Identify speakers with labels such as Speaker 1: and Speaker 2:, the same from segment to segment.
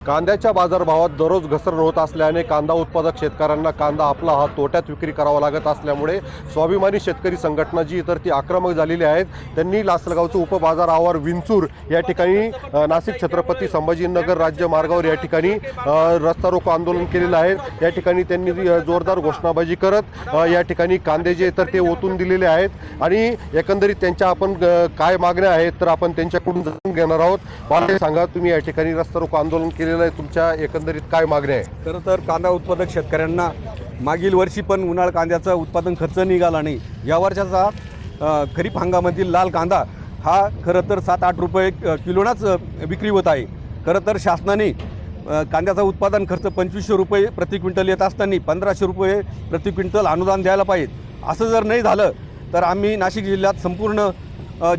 Speaker 1: कांद्याच्या बाजारभावात दररोज घसरण होत असल्याने कांदा उत्पादक शेतकऱ्यांना कांदा आपला हा तोट्यात विक्री करावा लागत असल्यामुळे स्वाभिमानी शेतकरी संघटना जी तर ती आक्रमक झालेली आहेत। त्यांनी लासलगावचं उपबाजार आवार विंचूर या ठिकाणी नाशिक छत्रपती संभाजीनगर राज्य मार्गावर या ठिकाणी रस्ता रोको आंदोलन केलेलं आहे। या ठिकाणी त्यांनी जोरदार घोषणाबाजी करत या ठिकाणी कांदे जे तर ते ओतून दिलेले आहेत आणि एकंदरीत त्यांच्या आपण काय मागण्या आहेत तर आपण त्यांच्याकडून जाणून घेणार आहोत। मला सांगा, तुम्ही या ठिकाणी रस्ता रोको आंदोलन केलेलं आहे, तुमच्या एकंदरीत काय मागण्या आहे?
Speaker 2: खरं तर कांदा उत्पादक शेतकऱ्यांना मागील वर्षी पण उन्हाळ कांद्याचा उत्पादन खर्च निघाला नाही। या वर्षाचा खरीप हंगामातील लाल कांदा हा खरं तर 7-8 रुपये किलोनाच विक्री होत आहे। खरं तर शासनाने कांद्याचा उत्पादन खर्च 2500 रुपये प्रति क्विंटल येत असताना 1500 रुपये प्रति क्विंटल अनुदान द्यायला पाहिजे। असं जर नाही झालं तर आम्ही नाशिक जिल्ह्यात संपूर्ण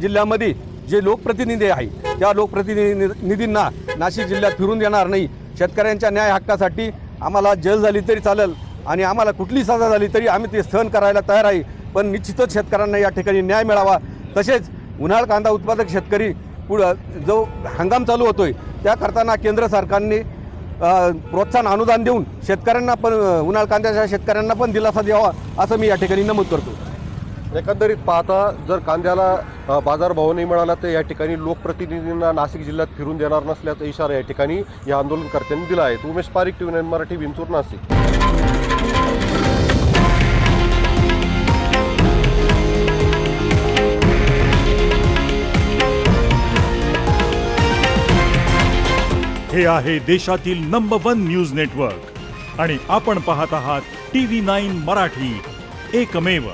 Speaker 2: जिल्ह्यामध्ये जे लोकप्रतिनिधी आहे त्या लोकप्रतिनिधींना नाशिक जिल्ह्यात फिरून देणार नाही। शेतकऱ्यांच्या न्याय हक्कासाठी आम्हाला जेल झाली तरी चालेल आणि आम्हाला कुठली सजा झाली तरी आम्ही ते सहन करायला तयार आहे, पण निश्चितच शेतकऱ्यांना या ठिकाणी न्याय मिळावा। तसेच उन्हाळ कांदा उत्पादक शेतकरी पुढं जो हंगाम चालू होतोय त्या करताना केंद्र सरकारने प्रोत्साहन अनुदान देऊन शेतकऱ्यांना पण उन्हाळ कांद्याच्या शेतकऱ्यांना पण दिलासा द्यावा असं मी या ठिकाणी नमूद करतो।
Speaker 1: एकंदरीत पाहता जर कांद्याला बाजारभाव नाही मिळाला तर या ठिकाणी लोकप्रतिनिधींना नाशिक जिल्ह्यात फिरून देणार नसल्याचा इशारा या ठिकाणी या आंदोलनकर्त्यांनी दिला आहे। उमेश पारिक, TV9 मराठी, विंचूर, नाशिक।
Speaker 3: हे आहे देशातील नंबर 1 न्यूज नेटवर्क आणि आपण पाहत आहात TV9 मराठी, एकमेव।